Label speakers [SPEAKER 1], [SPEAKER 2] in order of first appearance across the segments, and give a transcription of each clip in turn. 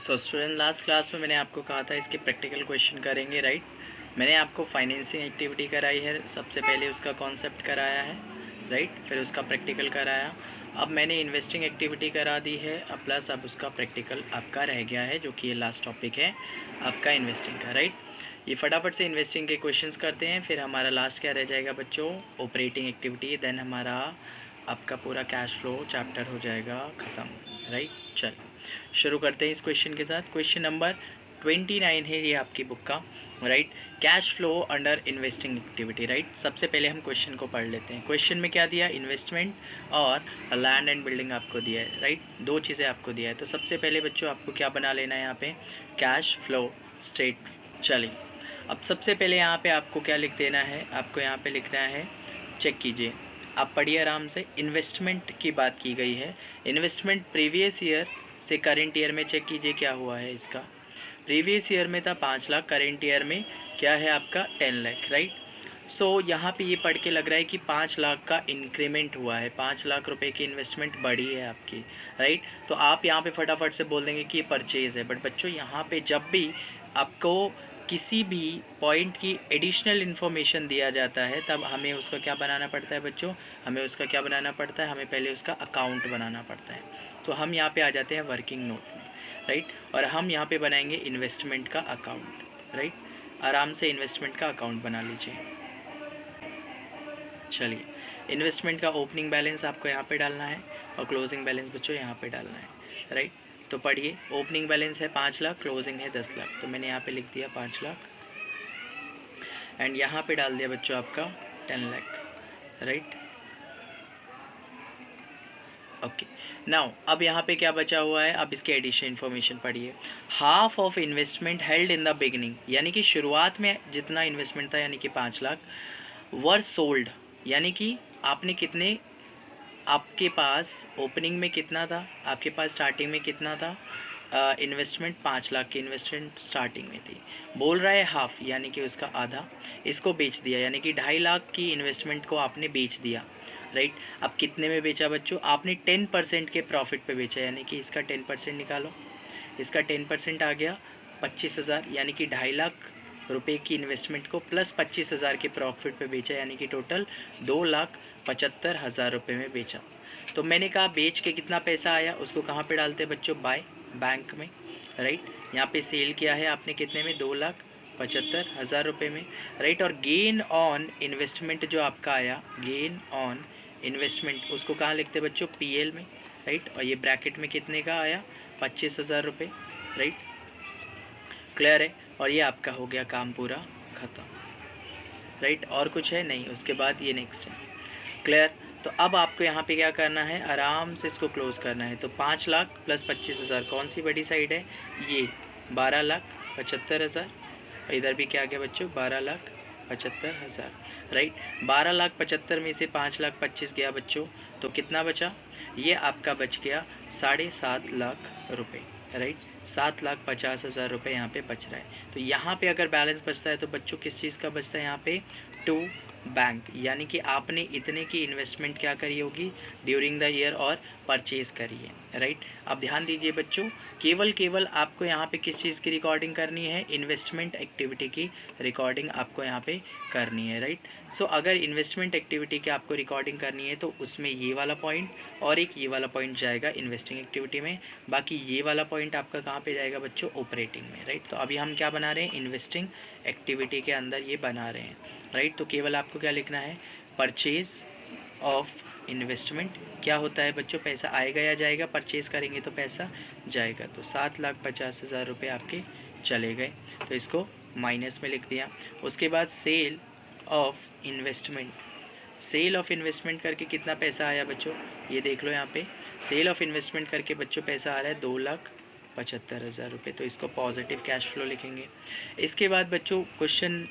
[SPEAKER 1] Student, last class में मैंने आपको कहा था इसके प्रैक्टिकल क्वेश्चन करेंगे, राइट। मैंने आपको फाइनेंसिंग एक्टिविटी कराई है, सबसे पहले उसका कॉन्सेप्ट कराया है, राइट, फिर उसका प्रैक्टिकल कराया। अब मैंने इन्वेस्टिंग एक्टिविटी करा दी है, अब प्लस अब उसका प्रैक्टिकल आपका रह गया है, जो कि ये लास्ट टॉपिक है आपका इन्वेस्टिंग का, राइट। ये फटाफट से इन्वेस्टिंग के क्वेश्चंस करते हैं, फिर हमारा लास्ट क्या रह जाएगा बच्चों, ऑपरेटिंग एक्टिविटी, देन हमारा आपका पूरा कैश फ्लो चैप्टर हो जाएगा ख़त्म, राइट। चल शुरू करते हैं इस क्वेश्चन के साथ। क्वेश्चन नंबर 29 है ये आपकी बुक का, right. Cash flow under investing activity, right. सबसे पहले हम क्वेश्चन को पढ़ लेते हैं। क्वेश्चन में क्या दिया, इन्वेस्टमेंट और लैंड एंड बिल्डिंग आपको दिया है, राइट। दो चीज़ें आपको दिया है। तो सबसे पहले बच्चों आपको क्या बना लेना है यहाँ पे, कैश फ्लो स्टेट। चलिए अब सबसे पहले यहाँ पे आपको क्या लिख देना है, आपको यहाँ पे लिखना है, चेक कीजिए, आप पढ़िए आराम से। इन्वेस्टमेंट की बात की गई है। इन्वेस्टमेंट प्रीवियस ईयर से करेंट ईयर में चेक कीजिए क्या हुआ है इसका। प्रीवियस ईयर में था 5 लाख, करेंट ईयर में क्या है आपका 10 लाख, राइट। सो यहाँ पे ये पढ़ के लग रहा है कि 5 लाख का इंक्रीमेंट हुआ है, 5 लाख रुपए की इन्वेस्टमेंट बढ़ी है आपकी, राइट। तो आप यहाँ पे फटाफट से बोल देंगे कि ये परचेज़ है। बट बच्चों यहाँ पे जब भी आपको किसी भी पॉइंट की एडिशनल इन्फॉर्मेशन दिया जाता है तब हमें उसका क्या बनाना पड़ता है बच्चों, हमें उसका क्या बनाना पड़ता है, हमें पहले उसका अकाउंट बनाना पड़ता है। तो हम यहाँ पे आ जाते हैं वर्किंग नोट में, राइट। और हम यहाँ पे बनाएंगे इन्वेस्टमेंट का अकाउंट, राइट। आराम से इन्वेस्टमेंट का अकाउंट बना लीजिए। चलिए, इन्वेस्टमेंट का ओपनिंग बैलेंस आपको यहाँ पे डालना है और क्लोजिंग बैलेंस बच्चों यहाँ पे डालना है, राइट। तो पढ़िए, ओपनिंग बैलेंस है 5 लाख, क्लोजिंग है 10 लाख। तो मैंने यहाँ पे लिख दिया 5 लाख एंड यहाँ पे डाल दिया बच्चों आपका 10 लाख, राइट। ओके, नाउ अब यहाँ पे क्या बचा हुआ है, अब इसके एडिशन इन्फॉर्मेशन पढ़िए। Half of investment held in the beginning, यानी कि शुरुआत में जितना इन्वेस्टमेंट था यानी कि 5 लाख, वर सोल्ड, यानी कि आपने कितने, आपके पास ओपनिंग में कितना था, आपके पास स्टार्टिंग में कितना था, इन्वेस्टमेंट 5 लाख की इन्वेस्टमेंट स्टार्टिंग में थी। बोल रहा है हाफ, यानी कि उसका आधा इसको बेच दिया, यानी कि 2.5 लाख की इन्वेस्टमेंट को आपने बेच दिया, राइट। अब कितने में बेचा बच्चों, आपने 10% के प्रॉफिट पे बेचा, यानी कि इसका 10% निकालो, इसका 10% आ गया 25,000, यानी कि 2.5 लाख रुपए की इन्वेस्टमेंट को प्लस 25,000 के प्रॉफिट पे बेचा, यानी कि टोटल 2,75,000 रुपये में बेचा। तो मैंने कहा बेच के कितना पैसा आया उसको कहाँ पे डालते हैं बच्चों, बाय बैंक में, राइट। यहाँ पे सेल किया है आपने कितने में, 2,75,000 रुपये में, राइट। और गेन ऑन इन्वेस्टमेंट जो आपका आया, गेन ऑन इन्वेस्टमेंट, उसको कहाँ लिखते हैं बच्चों, PL में, राइट। और ये ब्रैकेट में कितने का आया, 25,000 रुपये, राइट। क्लियर है। और ये आपका हो गया काम पूरा ख़त्म, राइट। और कुछ है नहीं, उसके बाद ये नेक्स्ट है, क्लियर। तो अब आपको यहाँ पे क्या करना है, आराम से इसको क्लोज करना है। तो 5 लाख प्लस 25,000 कौन सी बड़ी साइड है, ये 12,75,000। और इधर भी क्या गया बच्चों, 12,75,000, राइट। 12,75,000 में से 5,25,000 गया बच्चों, तो कितना बचा, ये आपका बच गया 7.5 लाख रुपये, राइट। 7,50,000 रुपये यहाँ पे बच रहा है। तो यहाँ पे अगर बैलेंस बचता है तो बच्चों किस चीज़ का बचता है यहाँ पे, टू बैंक, यानी कि आपने इतने की इन्वेस्टमेंट क्या करी होगी ड्यूरिंग द ईयर और परचेज़ करी है, राइट। अब ध्यान दीजिए बच्चों, केवल आपको यहाँ पे किस चीज़ की रिकॉर्डिंग करनी है, इन्वेस्टमेंट एक्टिविटी की रिकॉर्डिंग आपको यहाँ पे करनी है, राइट। सो अगर इन्वेस्टमेंट एक्टिविटी की आपको रिकॉर्डिंग करनी है तो उसमें ये वाला पॉइंट और एक ये वाला पॉइंट जाएगा इन्वेस्टिंग एक्टिविटी में, बाकी ये वाला पॉइंट आपका कहाँ पे जाएगा बच्चों, ऑपरेटिंग में, राइट। तो अभी हम क्या बना रहे हैं, इन्वेस्टिंग एक्टिविटी के अंदर ये बना रहे हैं, राइट। तो केवल आपको क्या लिखना है, परचेज ऑफ इन्वेस्टमेंट क्या होता है बच्चों, पैसा आएगा या जाएगा, परचेज़ करेंगे तो पैसा जाएगा। तो 7,50,000 रुपये आपके चले गए, तो इसको माइनस में लिख दिया। उसके बाद sale of investment, sale of investment करके कितना पैसा आया बच्चों, ये देख लो यहाँ पे, सेल ऑफ इन्वेस्टमेंट करके बच्चों पैसा आ रहा है 2,75,000 रुपये, तो इसको पॉजिटिव कैश फ्लो लिखेंगे। इसके बाद बच्चों क्वेश्चन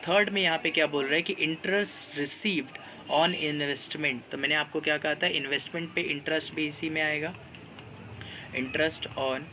[SPEAKER 1] थर्ड में यहाँ पे क्या बोल रहा है कि इंटरेस्ट रिसीव्ड ऑन इन्वेस्टमेंट। तो मैंने आपको क्या कहा था, इन्वेस्टमेंट पे इंटरेस्ट भी इसी में आएगा, इंटरेस्ट ऑन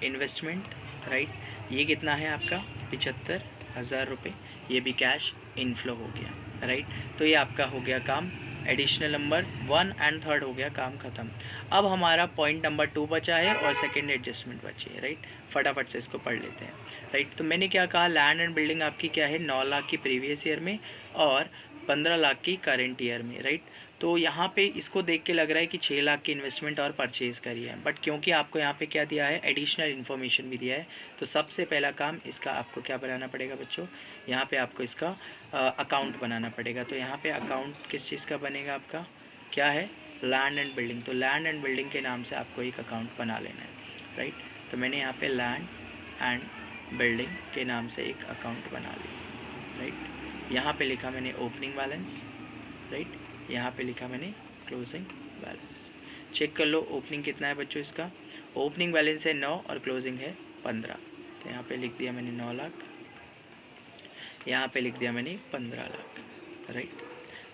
[SPEAKER 1] इन्वेस्टमेंट, राइट। ये कितना है आपका 75,000 रुपये, ये भी कैश इनफ्लो हो गया, राइट। तो ये आपका हो गया काम एडिशनल नंबर 1 एंड 3 हो गया, काम ख़त्म। अब हमारा पॉइंट नंबर 2 बचा है और सेकेंड एडजस्टमेंट बची है, राइट। फटाफट से इसको पढ़ लेते हैं, राइट। तो मैंने क्या कहा, लैंड एंड बिल्डिंग आपकी क्या है 9 लाख की प्रीवियस ईयर में और 15 लाख की करेंट ईयर में, राइट। तो यहाँ पे इसको देख के लग रहा है कि 6 लाख की इन्वेस्टमेंट और परचेज़ करी है, बट क्योंकि आपको यहाँ पे क्या दिया है, एडिशनल इन्फॉर्मेशन भी दिया है, तो सबसे पहला काम इसका आपको क्या बनाना पड़ेगा बच्चों, यहाँ पे आपको इसका अकाउंट बनाना पड़ेगा। तो यहाँ पे अकाउंट किस चीज़ का बनेगा, आपका क्या है, लैंड एंड बिल्डिंग। तो लैंड एंड बिल्डिंग के नाम से आपको एक अकाउंट बना लेना है, राइट। तो मैंने यहाँ पे लैंड एंड बिल्डिंग के नाम से एक अकाउंट बना लिया, राइट। यहाँ पे लिखा मैंने ओपनिंग बैलेंस, राइट। यहाँ पे लिखा मैंने क्लोजिंग बैलेंस। चेक कर लो ओपनिंग कितना है बच्चों, इसका ओपनिंग बैलेंस है 9 और क्लोजिंग है 15। तो यहाँ पे लिख दिया मैंने 9 लाख, यहाँ पे लिख दिया मैंने 15 लाख, राइट।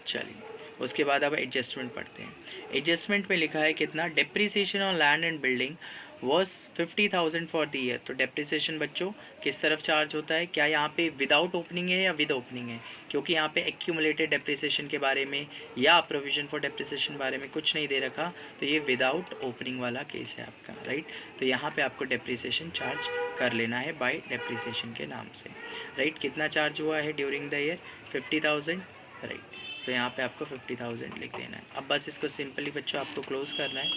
[SPEAKER 1] चलिए उसके बाद अब एडजस्टमेंट पढ़ते हैं। एडजस्टमेंट में लिखा है कितना, depreciation on land and building was 50,000 for the year. तो डेप्रिसिएशन बच्चों किस तरफ चार्ज होता है, क्या यहाँ पे विदाउट ओपनिंग है या विद ओपनिंग है, क्योंकि यहाँ पे एक्यूमुलेटेड डेप्रिसिएशन के बारे में या प्रोविजन फॉर डेप्रिसिएशन बारे में कुछ नहीं दे रखा, तो ये विदाउट ओपनिंग वाला केस है आपका, राइट। तो यहाँ पे आपको डेप्रिसिएशन चार्ज कर लेना है बाय डेप्रिसिएशन के नाम से, राइट। कितना चार्ज हुआ है ड्यूरिंग द ईयर, 50,000, राइट। तो यहाँ पे आपको 50,000 लिख देना है। अब बस इसको सिंपली बच्चों आपको क्लोज़ करना है,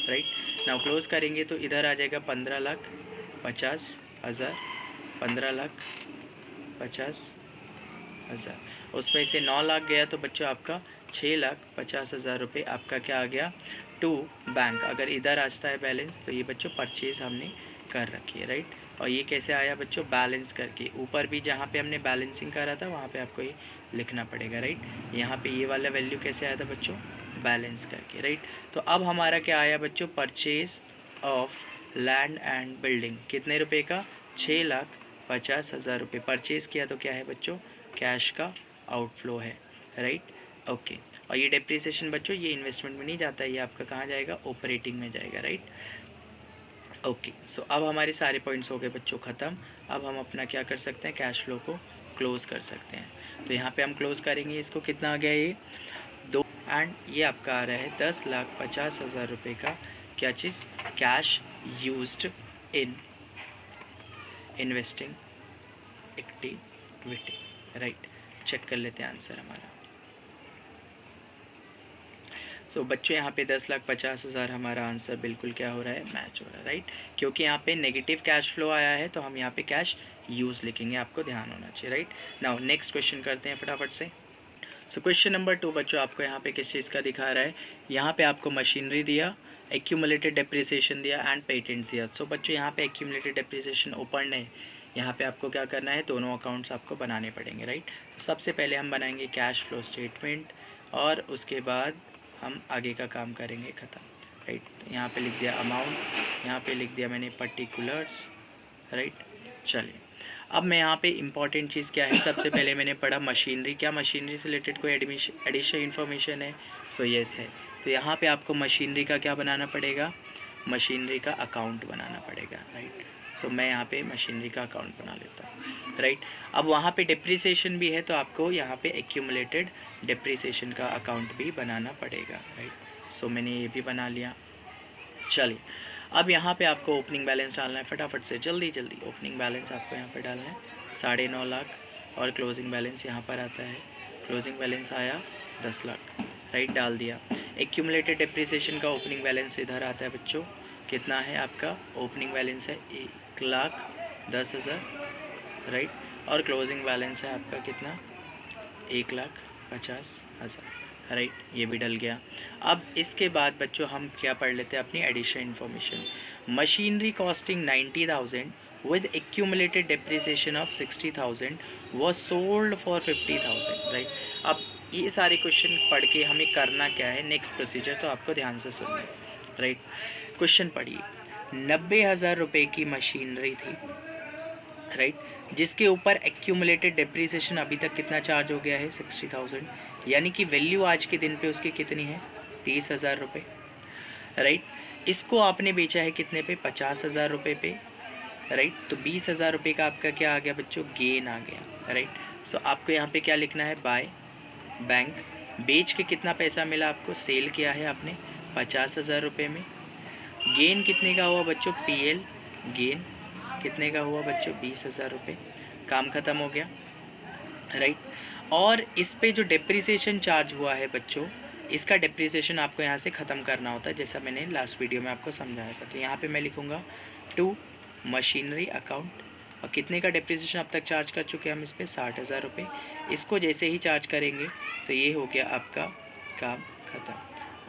[SPEAKER 1] राइट। नाउ क्लोज़ करेंगे तो इधर आ जाएगा 15,50,000, 15,50,000। उसमें से 9 लाख गया तो बच्चों आपका 6,50,000 रुपये आपका क्या आ गया टू बैंक। अगर इधर आता है बैलेंस तो ये बच्चों परचेज़ हमने कर रखी है, राइट। और ये कैसे आया बच्चों, बैलेंस करके। ऊपर भी जहाँ पे हमने बैलेंसिंग करा था वहाँ पे आपको ये लिखना पड़ेगा, राइट। यहाँ पे ये वाला वैल्यू कैसे आया था बच्चों, बैलेंस करके, राइट। तो अब हमारा क्या आया बच्चों, purchase of land and building कितने रुपए का, 6,50,000 रुपये परचेज़ किया। तो क्या है बच्चों, कैश का आउटफ्लो है, राइट। ओके। और ये डेप्रिसिएशन बच्चों ये इन्वेस्टमेंट में नहीं जाता है, ये आपका कहाँ जाएगा, ऑपरेटिंग में जाएगा, राइट। ओके। सो अब हमारे सारे पॉइंट्स हो गए बच्चों ख़त्म। अब हम अपना क्या कर सकते हैं, कैश फ्लो को क्लोज़ कर सकते हैं। तो यहाँ पे हम क्लोज़ करेंगे, इसको कितना आ गया ये 2, एंड ये आपका आ रहा है 10,50,000 रुपये का क्या चीज़, cash used in investing activity, right. Check कर लेते हैं आंसर हमारा। तो बच्चों यहाँ पे 10,50,000 हमारा आंसर बिल्कुल क्या हो रहा है, मैच हो रहा है, राइट। क्योंकि यहाँ पे नेगेटिव कैश फ्लो आया है तो हम यहाँ पे कैश यूज़ लिखेंगे, आपको ध्यान होना चाहिए, राइट। नाउ नेक्स्ट क्वेश्चन करते हैं फटाफट से। सो क्वेश्चन नंबर 2 बच्चों आपको यहाँ पे किस चीज़ का दिखा रहा है, यहाँ पे आपको मशीनरी दिया, एक्यूमुलेटेड डेप्रिसिएशन दिया एंड पेटेंट्स दिया। सो बच्चों यहाँ पे एक्यूमुलेटेड डेप्रिसिएशन ओपन है, यहाँ पे आपको क्या करना है, दोनों अकाउंट्स आपको बनाने पड़ेंगे, राइट। सबसे पहले हम बनाएंगे कैश फ्लो स्टेटमेंट और उसके बाद हम आगे का काम करेंगे, ख़त्म, राइट। यहाँ पे लिख दिया अमाउंट, यहाँ पे लिख दिया मैंने पर्टिकुलर्स, राइट। चलिए अब मैं यहाँ पे इम्पॉर्टेंट चीज़ क्या है, सबसे पहले मैंने पढ़ा मशीनरी, क्या मशीनरी से रिलेटेड कोई एडिशनल इन्फॉर्मेशन है, सो यस है। तो यहाँ पे आपको मशीनरी का क्या बनाना पड़ेगा, मशीनरी का अकाउंट बनाना पड़ेगा, राइट। सो मैं यहाँ पे मशीनरी का अकाउंट बना लेता हूँ, राइट। अब वहाँ पे डेप्रिसिएशन भी है तो आपको यहाँ पे एक्यूमुलेटेड डेप्रिसिएशन का अकाउंट भी बनाना पड़ेगा, राइट। सो मैंने ये भी बना लिया। चलिए अब यहाँ पे आपको ओपनिंग बैलेंस डालना है, फटाफट से जल्दी जल्दी ओपनिंग बैलेंस आपको यहाँ पे डालना है 9.5 लाख, और क्लोजिंग बैलेंस यहाँ पर आता है, क्लोजिंग बैलेंस आया 10 लाख, राइट, डाल दिया। एक्यूमुलेटेड डेप्रिसिएशन का ओपनिंग बैलेंस इधर आता है बच्चों, कितना है आपका, ओपनिंग बैलेंस है 1,10,000, राइट, और क्लोजिंग बैलेंस है आपका कितना, 1,50,000, राइट। ये भी डल गया। अब इसके बाद बच्चों हम क्या पढ़ लेते हैं, अपनी additional information. Machinery costing 90,000 with accumulated depreciation of 60,000 was sold for 50,000, right. अब ये सारे क्वेश्चन पढ़ के हमें करना क्या है, नेक्स्ट प्रोसीजर तो आपको ध्यान से सुनना है, राइट। क्वेश्चन पढ़िए, 90,000 रुपये की मशीनरी थी, राइट, जिसके ऊपर एक्यूमुलेटेड डेप्रिसिएशन अभी तक कितना चार्ज हो गया है, 60,000, यानी कि वैल्यू आज के दिन पे उसकी कितनी है, 30,000 रुपये, राइट। इसको आपने बेचा है कितने पे, 50,000 रुपये पे, राइट। तो 20,000 रुपये का आपका क्या आ गया बच्चों, गेन आ गया, राइट। सो आपको यहाँ पे क्या लिखना है, बाय बैंक बेच के कितना पैसा मिला आपको, सेल किया है आपने 50,000 रुपये में। गेन कितने का हुआ बच्चों, पीएल गेन कितने का हुआ बच्चों, 20,000 रुपये। काम ख़त्म हो गया, राइट। और इस पे जो डेप्रिसिएशन चार्ज हुआ है बच्चों, इसका डेप्रिसिएशन आपको यहाँ से ख़त्म करना होता है, जैसा मैंने लास्ट वीडियो में आपको समझाया था। तो यहाँ पे मैं लिखूँगा टू मशीनरी अकाउंट, और कितने का डेप्रिसिएशन अब तक चार्ज कर चुके हैं हम इस पर, 60,000 रुपये। इसको जैसे ही चार्ज करेंगे तो ये हो गया आपका काम ख़त्म।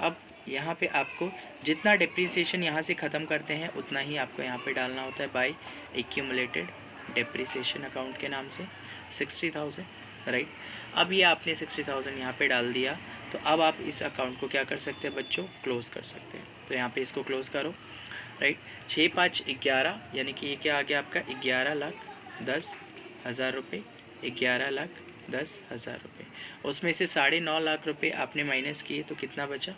[SPEAKER 1] अब यहाँ पे आपको जितना डेप्रिसिएशन यहाँ से ख़त्म करते हैं उतना ही आपको यहाँ पे डालना होता है बाय एक्यूमुलेटेड डेप्रिसिएशन अकाउंट के नाम से 60,000, राइट। अब ये आपने 60,000 यहाँ पे डाल दिया, तो अब आप इस अकाउंट को क्या कर सकते हैं बच्चों, क्लोज़ कर सकते हैं। तो यहाँ पे इसको क्लोज़ करो, राइट। 6 5 11, यानी कि ये क्या आ गया आपका 11,10,000 रुपये, 11,10,000 रुपये। उसमें से 9.5 लाख रुपये आपने माइनस किए तो कितना बचा,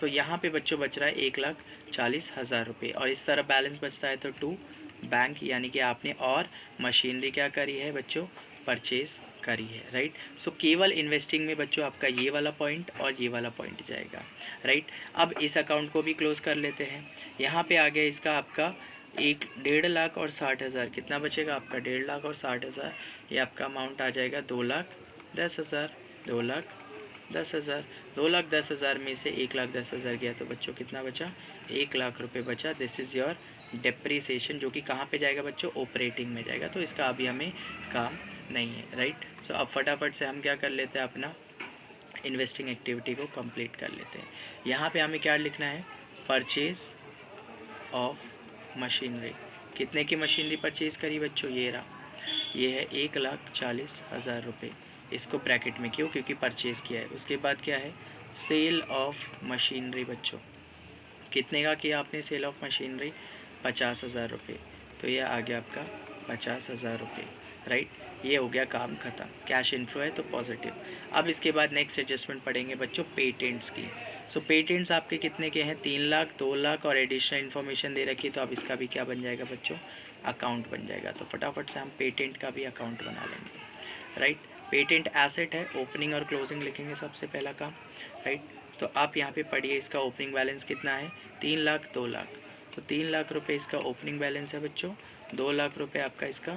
[SPEAKER 1] तो यहाँ पे बच्चों बच रहा है 1,40,000 रुपये। और इस तरह बैलेंस बचता है तो टू बैंक, यानी कि आपने और मशीनरी क्या करी है बच्चों, परचेज़ करी है, राइट। सो केवल इन्वेस्टिंग में बच्चों आपका ये वाला पॉइंट और ये वाला पॉइंट जाएगा, राइट। अब इस अकाउंट को भी क्लोज़ कर लेते हैं। यहाँ पे आ गया इसका आपका 1,60,60,000, कितना बचेगा आपका 1,60,60,000। ये आपका अमाउंट आ जाएगा 2,10,000, 2,10,000। 2,10,000 में से 1,10,000 गया तो बच्चों कितना बचा, 1 लाख रुपये बचा। दिस इज़ योर डेप्रिसिएशन, जो कि कहाँ पे जाएगा बच्चों, ऑपरेटिंग में जाएगा। तो इसका अभी हमें काम नहीं है, राइट। सो अब फटाफट से हम क्या कर लेते हैं, अपना इन्वेस्टिंग एक्टिविटी को कंप्लीट कर लेते हैं। यहाँ पे हमें क्या लिखना है, परचेज़ ऑफ मशीनरी। कितने की मशीनरी परचेज़ करी बच्चों, ये रहा, ये है 1,40,000 रुपये। इसको ब्रैकेट में क्यों, क्योंकि परचेज़ किया है। उसके बाद क्या है, सेल ऑफ मशीनरी बच्चों, कितने का किया आपने सेल ऑफ मशीनरी, 50,000 रुपये। तो ये आ गया आपका 50,000 रुपये, राइट। ये हो गया काम ख़त्म, कैश इनफ्लो है तो पॉजिटिव। अब इसके बाद नेक्स्ट एडजस्टमेंट पढ़ेंगे बच्चों पेटेंट्स की। सो पेटेंट्स आपके कितने के हैं, 3 लाख, 2 लाख और एडिशनल इन्फॉर्मेशन दे रखी है, तो अब इसका भी क्या बन जाएगा बच्चों, अकाउंट बन जाएगा। तो फटाफट से हम पेटेंट का भी अकाउंट बना लेंगे, राइट। पेटेंट एसेट है, ओपनिंग और क्लोजिंग लिखेंगे सबसे पहला काम, राइट। तो आप यहाँ पे पढ़िए, इसका ओपनिंग बैलेंस कितना है, 3 लाख 2 लाख। तो 3 लाख रुपये इसका ओपनिंग बैलेंस है बच्चों, 2 लाख रुपये आपका इसका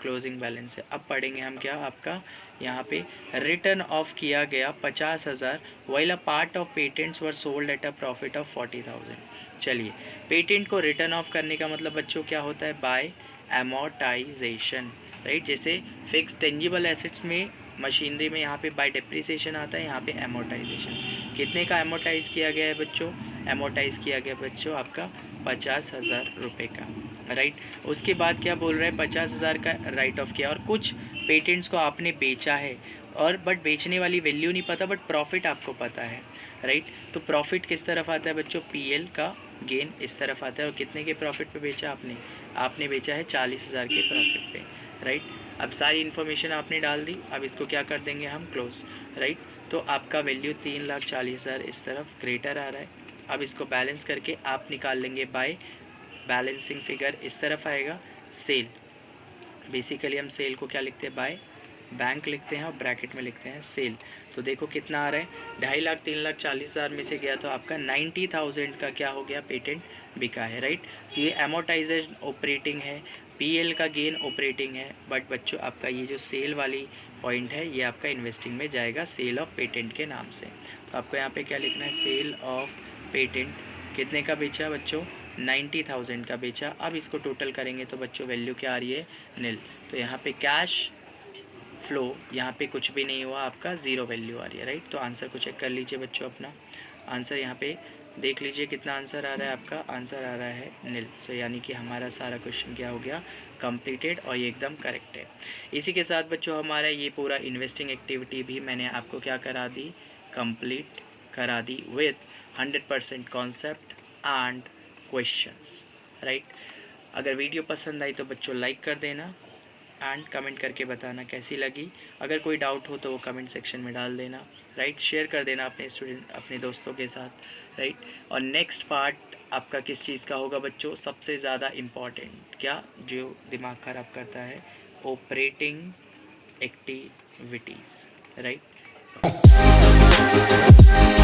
[SPEAKER 1] क्लोजिंग बैलेंस है। अब पढ़ेंगे हम क्या, आपका यहाँ पे रिटर्न ऑफ किया गया 50,000, while a part of patents were sold at a profit of 40,000। चलिए, पेटेंट को रिटर्न ऑफ करने का मतलब बच्चों क्या होता है, बाय एमोटाइजेशन, राइट। जैसे फिक्स टेंजिबल एसेट्स में, मशीनरी में यहाँ पे बाय डेप्रिसिएशन आता है, यहाँ पे एमोटाइजेशन। कितने का एमोटाइज़ किया गया है बच्चों, एमोटाइज़ किया गया बच्चों आपका 50,000 रुपये का, राइट। उसके बाद क्या बोल रहा है, 50,000 का राइट ऑफ किया। और कुछ पेटेंट्स को आपने बेचा है, और बट बेचने वाली वैल्यू नहीं पता, बट प्रॉफिट आपको पता है, राइट। तो प्रॉफिट किस तरफ आता है बच्चों, पीएल का गेन इस तरफ आता है। और कितने के प्रॉफिट पे बेचा आपने बेचा है 40,000 के प्रॉफिट पे, राइट। अब सारी इन्फॉर्मेशन आपने डाल दी, अब इसको क्या कर देंगे हम, क्लोज, राइट। तो आपका वैल्यू 3,40,000 इस तरफ ग्रेटर आ रहा है। अब इसको बैलेंस करके आप निकाल लेंगे बाय बैलेंसिंग फिगर, इस तरफ आएगा सेल। बेसिकली हम सेल को क्या लिखते हैं, बाय बैंक लिखते हैं और ब्रैकेट में लिखते हैं सेल। तो देखो कितना आ रहा है, 2.5 लाख 3,40,000 में से गया तो आपका 90,000 का क्या हो गया, पेटेंट बिका है, राइट। तो ये एमोटाइजेशन ऑपरेटिंग है, पीएल का गेन ऑपरेटिंग है, बट बच्चों आपका ये जो सेल वाली पॉइंट है ये आपका इन्वेस्टिंग में जाएगा, सेल ऑफ पेटेंट के नाम से। तो आपको यहाँ पे क्या लिखना है, सेल ऑफ पेटेंट। कितने का बेचा बच्चों, 90,000 का बेचा। अब इसको टोटल करेंगे तो बच्चों वैल्यू क्या आ रही है, नील। तो यहाँ पे कैश फ्लो यहाँ पे कुछ भी नहीं हुआ, आपका ज़ीरो वैल्यू आ रही है, राइट। तो आंसर को चेक कर लीजिए बच्चों, अपना आंसर यहाँ पे देख लीजिए कितना आंसर आ रहा है, आपका आंसर आ रहा है नील। सो यानी कि हमारा सारा क्वेश्चन क्या हो गया, कंप्लीटेड, और ये एकदम करेक्ट है। इसी के साथ बच्चों हमारा ये पूरा इन्वेस्टिंग एक्टिविटी भी मैंने आपको क्या करा दी, कंप्लीट करा दी with 100% concept and questions, right. अगर वीडियो पसंद आई तो बच्चों लाइक कर देना एंड कमेंट करके बताना कैसी लगी। अगर कोई डाउट हो तो वो कमेंट सेक्शन में डाल देना, राइट। शेयर कर देना अपने स्टूडेंट, अपने दोस्तों के साथ, राइट। और नेक्स्ट पार्ट आपका किस चीज़ का होगा बच्चों, सबसे ज़्यादा इम्पॉर्टेंट, क्या जो दिमाग ख़राब करता है, ऑपरेटिंग एक्टिविटीज़, राइट। है।